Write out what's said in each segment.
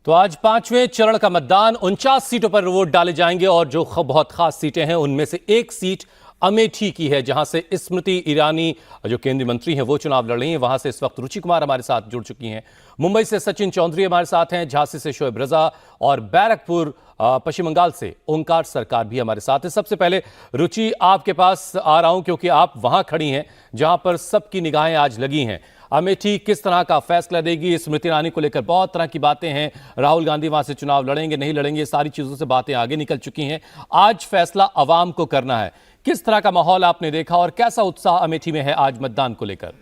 तो आज पांचवें चरण का मतदान 49 सीटों पर वोट डाले जाएंगे और जो बहुत खास सीटें हैं उनमें से एक सीट अमेठी की है, जहां से स्मृति ईरानी जो केंद्रीय मंत्री हैं वो चुनाव लड़ रही हैं। वहां से इस वक्त रुचि कुमार हमारे साथ जुड़ चुकी हैं। मुंबई से सचिन चौधरी हमारे साथ हैं, झांसी से शोएब रजा और बैरकपुर पश्चिम बंगाल से ओंकार सरकार भी हमारे साथ है। सबसे पहले रुचि, आपके पास आ रहा हूं क्योंकि आप वहां खड़ी हैं जहां पर सबकी निगाहें आज लगी हैं। अमेठी किस तरह का फैसला देगी? स्मृति ईरानी को लेकर बहुत तरह की बातें हैं। राहुल गांधी वहां से चुनाव लड़ेंगे नहीं लड़ेंगे, सारी चीजों से बातें आगे निकल चुकी हैं। आज फैसला अवाम को करना है। किस तरह का माहौल आपने देखा और कैसा उत्साह अमेठी में है आज मतदान को लेकर?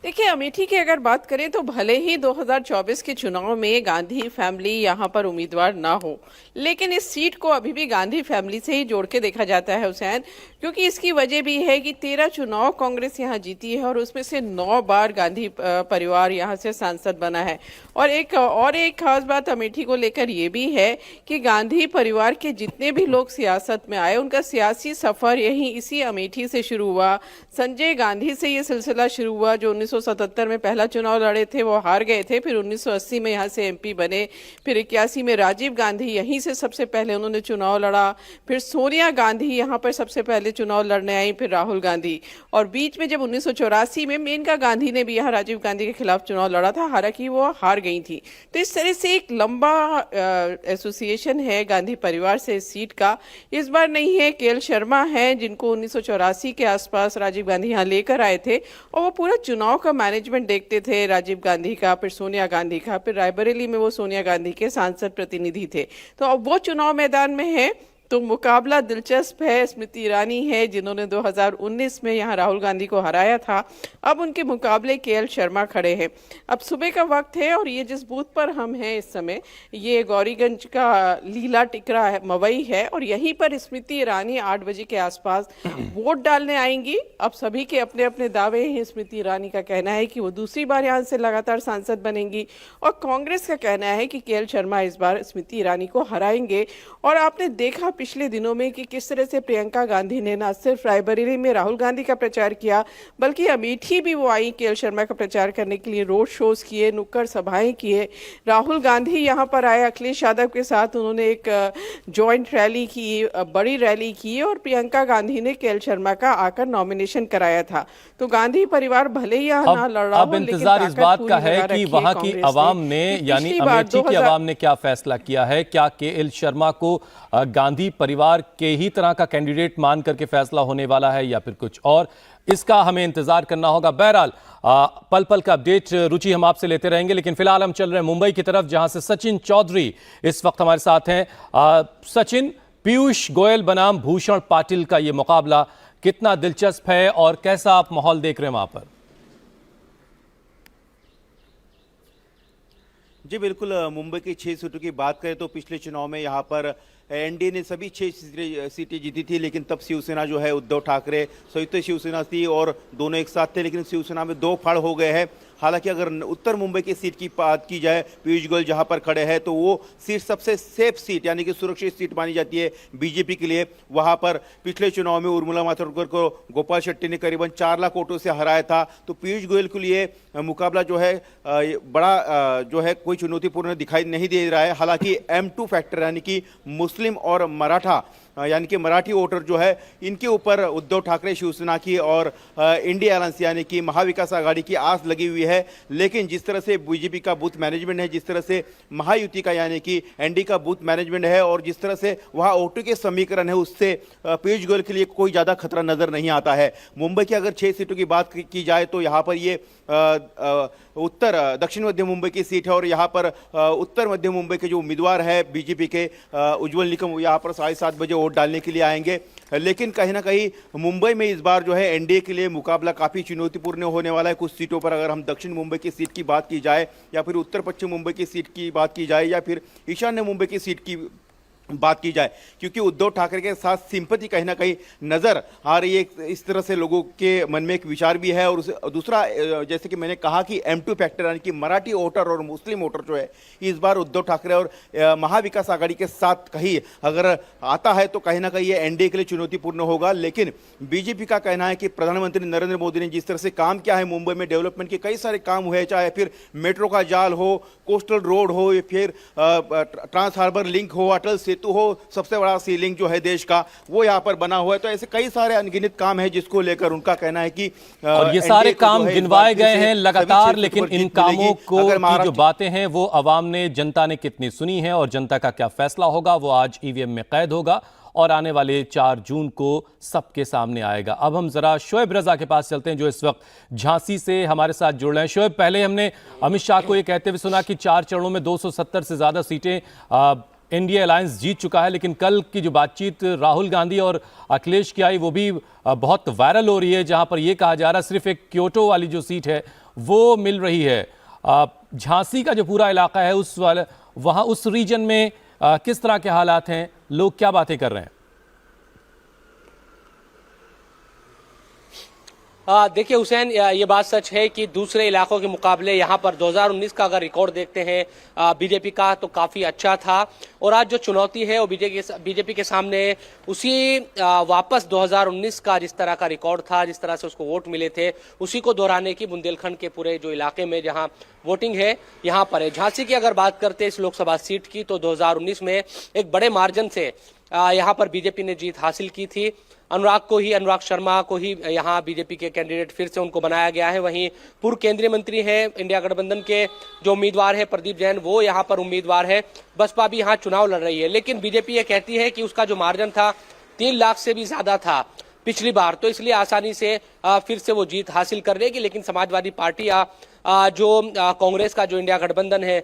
देखिए, अमेठी की अगर बात करें तो भले ही 2024 के चुनाव में गांधी फैमिली यहाँ पर उम्मीदवार ना हो, लेकिन इस सीट को अभी भी गांधी फैमिली से ही जोड़ के देखा जाता है हुसैन, क्योंकि इसकी वजह भी है कि 13 चुनाव कांग्रेस यहाँ जीती है और उसमें से 9 बार गांधी परिवार यहाँ से सांसद बना है। और एक खास बात अमेठी को लेकर ये भी है कि गांधी परिवार के जितने भी लोग सियासत में आए उनका सियासी सफर यही इसी अमेठी से शुरू हुआ। संजय गांधी से ये सिलसिला शुरू हुआ, जो 1977 में पहला चुनाव लड़े थे, वो हार गए थे। फिर 1980 में यहाँ से एमपी बने। फिर 81 में राजीव गांधी यहीं से सबसे पहले उन्होंने चुनाव लड़ा। फिर सोनिया गांधी यहाँ पर सबसे पहले चुनाव लड़ने आई, फिर राहुल गांधी। और बीच में जब 1984 में मेनका गांधी ने भी यहाँ राजीव गांधी के खिलाफ चुनाव लड़ा था, हालांकि वो हार गई थी। तो इस तरह से एक लंबा एसोसिएशन है गांधी परिवार से इस सीट का। इस बार नहीं है, केएल शर्मा है जिनको 1984 के आसपास राजीव गांधी यहाँ लेकर आए थे और वो पूरा चुनाव का मैनेजमेंट देखते थे, राजीव गांधी का, फिर सोनिया गांधी का। फिर रायबरेली में वो सोनिया गांधी के सांसद प्रतिनिधि थे। तो अब वो चुनाव मैदान में है तो मुकाबला दिलचस्प है। स्मृति ईरानी है जिन्होंने 2019 में यहाँ राहुल गांधी को हराया था, अब उनके मुकाबले केएल शर्मा खड़े हैं। अब सुबह का वक्त है और ये जिस बूथ पर हम हैं इस समय, ये गौरीगंज का लीला टिकरा है, मवई है, और यहीं पर स्मृति ईरानी 8 बजे के आसपास वोट डालने आएंगी। अब सभी के अपने अपने दावे हैं। स्मृति ईरानी का कहना है कि वो दूसरी बार यहाँ से लगातार सांसद बनेंगी और कांग्रेस का कहना है कि केएल शर्मा इस बार स्मृति ईरानी को हराएंगे। और आपने देखा पिछले दिनों में कि किस तरह से प्रियंका गांधी ने न सिर्फ रायबरेली में राहुल गांधी का प्रचार किया, बल्कि अमेठी भी वो आई केएल शर्मा का प्रचार करने के लिए। रोड शोज किए, नुक्कड़ सभाएं किए। राहुल गांधी यहाँ पर आए अखिलेश यादव के साथ, उन्होंने एक जॉइंट रैली की, बड़ी रैली की, और प्रियंका गांधी ने केएल शर्मा का आकर नॉमिनेशन कराया था। तो गांधी परिवार भले ही यहाँ ना लड़ रहा हो, लेकिन इंतजार इस बात का है कि वहां की आवाम ने, यानी अमेठी की आवाम ने क्या फैसला किया है। क्या केएल शर्मा को गांधी परिवार के ही तरह का कैंडिडेट मान करके फैसला होने वाला है या फिर कुछ और, इसका हमें इंतजार करना होगा। बहरहाल पल पल का अपडेट रुचि हम आपसे लेते रहेंगे, लेकिन फिलहाल हम चल रहे हैं मुंबई की तरफ, जहां से सचिन चौधरी इस वक्त हमारे साथ हैं। सचिन, पीयूष गोयल बनाम भूषण पाटिल का यह मुकाबला कितना दिलचस्प है और कैसा आप माहौल देख रहे हैं वहां पर? जी बिल्कुल, मुंबई की 6 सीटों की बात करें तो पिछले चुनाव में यहाँ पर एनडीए ने सभी 6 सीटें जीती थी, लेकिन तब शिवसेना जो है, उद्धव ठाकरे संयुक्त शिवसेना थी और दोनों एक साथ थे, लेकिन शिवसेना में 2 फाड़ हो गए हैं। हालांकि अगर उत्तर मुंबई की सीट की बात की जाए, पीयूष गोयल जहां पर खड़े हैं, तो वो सीट सबसे सेफ सीट यानी कि सुरक्षित सीट मानी जाती है बीजेपी के लिए। वहां पर पिछले चुनाव में उर्मिला मातोंडकर को गोपाल शेट्टी ने करीबन 4 लाख वोटों से हराया था। तो पीयूष गोयल के लिए मुकाबला जो है बड़ा जो है कोई चुनौतीपूर्ण दिखाई नहीं दे रहा है। हालांकि M2 फैक्टर यानी कि मुस्लिम और मराठा यानी कि मराठी वोटर जो है, इनके ऊपर उद्धव ठाकरे शिवसेना की और इंडिया अलायंस यानी कि महाविकास आघाड़ी की आस लगी हुई है। लेकिन जिस तरह से बीजेपी का बूथ मैनेजमेंट है, जिस तरह से महायुति का यानी कि एनडीए का बूथ मैनेजमेंट है और जिस तरह से वहाँ वोटों के समीकरण है, उससे पीयूष गोयल के लिए कोई ज़्यादा खतरा नजर नहीं आता है। मुंबई की अगर 6 सीटों की बात की जाए तो यहाँ पर ये उत्तर दक्षिण मध्य मुंबई की सीट है और यहाँ पर उत्तर मध्य मुंबई के जो उम्मीदवार है बीजेपी के उज्जवल निकम, यहाँ पर 7:30 बजे वोट डालने के लिए आएंगे। लेकिन कहीं ना कहीं मुंबई में इस बार जो है एनडीए के लिए मुकाबला काफ़ी चुनौतीपूर्ण होने वाला है। कुछ सीटों पर अगर हम दक्षिण मुंबई की सीट की बात की जाए या फिर उत्तर पश्चिम मुंबई की सीट की बात की जाए या फिर ईशान्य मुंबई की सीट की बात की जाए, क्योंकि उद्धव ठाकरे के साथ सिंपैथी कहीं ना कहीं नजर आ रही है। इस तरह से लोगों के मन में एक विचार भी है। और दूसरा, जैसे कि मैंने कहा कि M2 फैक्टर यानी कि मराठी वोटर और मुस्लिम वोटर जो है इस बार उद्धव ठाकरे और महाविकास आघाड़ी के साथ कहीं अगर आता है तो कहीं ना कहीं ये एनडीए के लिए चुनौतीपूर्ण होगा। लेकिन बीजेपी का कहना है कि प्रधानमंत्री नरेंद्र मोदी ने जिस तरह से काम किया है, मुंबई में डेवलपमेंट के कई सारे काम हुए, चाहे फिर मेट्रो का जाल हो, कोस्टल रोड हो, या फिर ट्रांस हार्बर लिंक हो, अटल सेतु हो, सबसे बड़ा सी लिंक जो है देश का वो यहाँ पर बना हुआ है। तो ऐसे कई सारे अनगिनत काम है जिसको लेकर उनका कहना है कि और ये सारे काम गिनवाए गए हैं लगातार, लेकिन इन कामों को की जो बातें हैं वो अवाम ने, जनता ने कितनी सुनी है और जनता का क्या फैसला होगा वो आज ईवीएम में कैद होगा और आने वाले 4 जून को सबके सामने आएगा। अब हम जरा शोएब रजा के पास चलते हैं जो इस वक्त झांसी से हमारे साथ जुड़ रहे हैं। शोएब, पहले हमने अमित शाह को ये कहते हुए सुना कि 4 चरणों में 270 से ज्यादा सीटें एनडीए अलायंस जीत चुका है, लेकिन कल की जो बातचीत राहुल गांधी और अखिलेश की आई वो भी बहुत वायरल हो रही है, जहां पर यह कहा जा रहा है सिर्फ एक क्योटो वाली जो सीट है वो मिल रही है। झांसी का जो पूरा इलाका है उस वाले वहां उस रीजन में किस तरह के हालात हैं, लोग क्या बातें कर रहे हैं? देखिए हुसैन, ये बात सच है कि दूसरे इलाकों के मुकाबले यहाँ पर 2019 का अगर रिकॉर्ड देखते हैं बीजेपी का तो काफ़ी अच्छा था। और आज जो चुनौती है वो बीजेपी के सामने उसी वापस 2019 का जिस तरह का रिकॉर्ड था, जिस तरह से उसको वोट मिले थे, उसी को दोहराने की बुंदेलखंड के पूरे जो इलाके में जहाँ वोटिंग है यहाँ पर है। झांसी की अगर बात करते हैं इस लोकसभा सीट की तो 2019 में एक बड़े मार्जिन से यहाँ पर बीजेपी ने जीत हासिल की थी। अनुराग शर्मा को ही यहाँ बीजेपी के कैंडिडेट फिर से उनको बनाया गया है। वहीं पूर्व केंद्रीय मंत्री हैं इंडिया गठबंधन के जो उम्मीदवार है प्रदीप जैन, वो यहाँ पर उम्मीदवार है। बसपा भी यहाँ चुनाव लड़ रही है, लेकिन बीजेपी ये कहती है कि उसका जो मार्जिन था 3 लाख से भी ज्यादा था पिछली बार, तो इसलिए आसानी से फिर से वो जीत हासिल कर लेगी। लेकिन समाजवादी पार्टी जो कांग्रेस का जो इंडिया गठबंधन है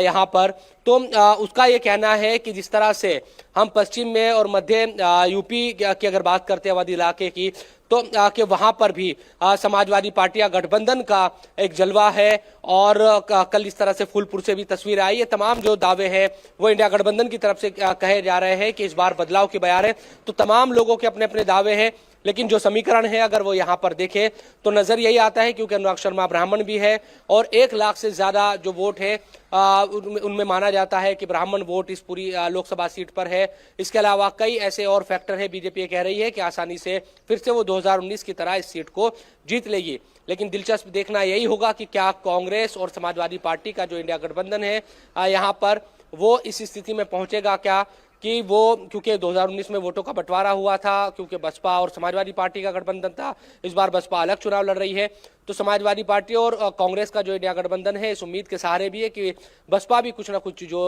यहाँ पर, तो उसका ये कहना है कि जिस तरह से हम पश्चिम में और मध्य यूपी की अगर बात करते हैं अवध इलाके की, तो कि वहां पर भी समाजवादी पार्टी या गठबंधन का एक जलवा है। और कल इस तरह से फूलपुर से भी तस्वीर आई है। तमाम जो दावे हैं वो इंडिया गठबंधन की तरफ से कहे जा रहे हैं कि इस बार बदलाव की बयार है। तो तमाम लोगों के अपने अपने दावे हैं, लेकिन जो समीकरण है अगर वो यहाँ पर देखें तो नजर यही आता है, क्योंकि अनुराग शर्मा ब्राह्मण भी है और 1 लाख से ज्यादा जो वोट है उनमें माना जाता है कि ब्राह्मण वोट इस पूरी लोकसभा सीट पर है। इसके अलावा कई ऐसे और फैक्टर है, बीजेपी कह रही है कि आसानी से फिर से वो 2019 की तरह इस सीट को जीत लेगी। लेकिन दिलचस्प देखना यही होगा कि क्या कांग्रेस और समाजवादी पार्टी का जो इंडिया गठबंधन है यहाँ पर वो इस स्थिति में पहुंचेगा क्या कि वो, क्योंकि 2019 में वोटों का बंटवारा हुआ था, क्योंकि बसपा और समाजवादी पार्टी का गठबंधन था, इस बार बसपा अलग चुनाव लड़ रही है। तो समाजवादी पार्टी और कांग्रेस का जो इंडिया गठबंधन है इस उम्मीद के सहारे भी है कि बसपा भी कुछ ना कुछ जो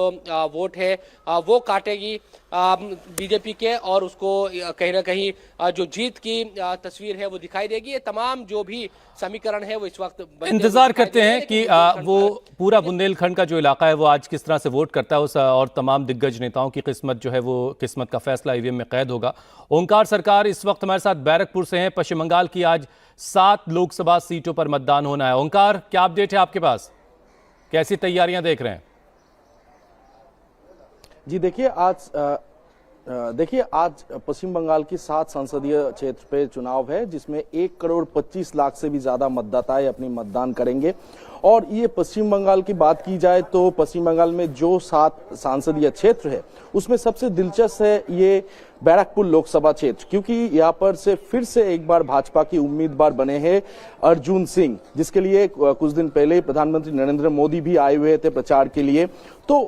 वोट है वो काटेगी बीजेपी के, और उसको कहीं ना कहीं जो जीत की तस्वीर है वो दिखाई देगी। ये तमाम जो भी समीकरण है वो इस वक्त इंतजार करते हैं कि वो पूरा बुंदेलखंड का जो इलाका है वो आज किस तरह से वोट करता है और तमाम दिग्गज नेताओं की किस्मत जो है वो किस्मत का फैसला ईवीएम में कैद होगा। ओंकार सरकार इस वक्त हमारे साथ बैरकपुर से हैं। पश्चिम बंगाल की आज 7 लोकसभा सीटों पर मतदान होना है। ओंकार, क्या अपडेट है आपके पास, कैसी तैयारियां देख रहे हैं? जी देखिए आज पश्चिम बंगाल की 7 संसदीय क्षेत्र पे चुनाव है, जिसमें 1 करोड़ 25 लाख से भी ज्यादा मतदाता अपनी मतदान करेंगे। और ये पश्चिम बंगाल की बात की जाए तो पश्चिम बंगाल में जो 7 संसदीय क्षेत्र है उसमें सबसे दिलचस्प है ये बैरकपुर लोकसभा क्षेत्र, क्योंकि यहाँ पर से फिर से एक बार भाजपा की उम्मीदवार बने हैं अर्जुन सिंह, जिसके लिए कुछ दिन पहले प्रधानमंत्री नरेंद्र मोदी भी आए हुए थे प्रचार के लिए। तो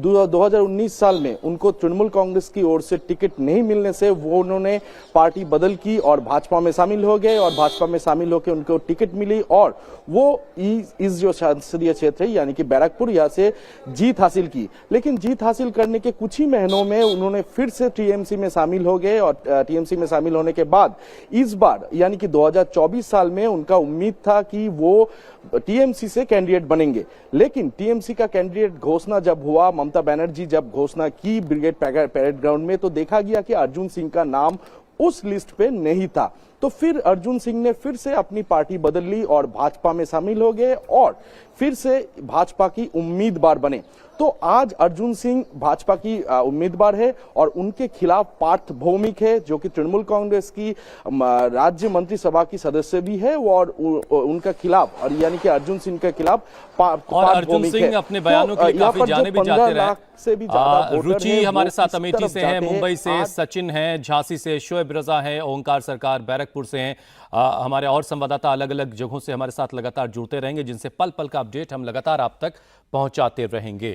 2019 साल में उनको तृणमूल कांग्रेस की ओर से टिकट नहीं मिलने से वो उन्होंने पार्टी बदल की और भाजपा में शामिल हो गए, और भाजपा में शामिल होकर उनको टिकट मिली और वो इस जो संसदीय क्षेत्र है यानी कि बैरकपुर, यहाँ से जीत हासिल की। लेकिन जीत हासिल करने के कुछ ही महीनों में उन्होंने फिर से टीएमसी में शामिल हो गए, और टीएमसी में शामिल होने के बाद इस बार यानी कि 2024 साल में उनका उम्मीद था कि वो टीएमसी से कैंडिडेट बनेंगे। लेकिन टीएमसी का कैंडिडेट घोषणा जब हुआ, ममता बनर्जी जब घोषणा की ब्रिगेड परेड ग्राउंड में, तो देखा गया कि अर्जुन सिंह का नाम उस लिस्ट पे नहीं था। तो फिर अर्जुन सिंह ने फिर से अपनी पार्टी बदल ली और भाजपा में शामिल हो गए और फिर से भाजपा की उम्मीदवार बने। तो आज अर्जुन सिंह भाजपा की उम्मीदवार है और उनके खिलाफ पार्थ भौमिक है, जो कि तृणमूल कांग्रेस की राज्य मंत्रिसभा की सदस्य भी है, और उनका खिलाफ, और यानी कि अर्जुन सिंह के खिलाफ और अर्जुन सिंह अपने बयानों के लिए काफी जाने भी जाते रहे। से भी ज्यादा रुचि हमारे साथ इस अमेठी तरफ से है, जाते हैं। मुंबई से आज सचिन है, झांसी से शोएब रजा है, ओंकार सरकार बैरकपुर से हैं। हमारे और संवाददाता अलग अलग जगहों से हमारे साथ लगातार जुड़ते रहेंगे, जिनसे पल पल का अपडेट हम लगातार आप तक पहुंचाते रहेंगे।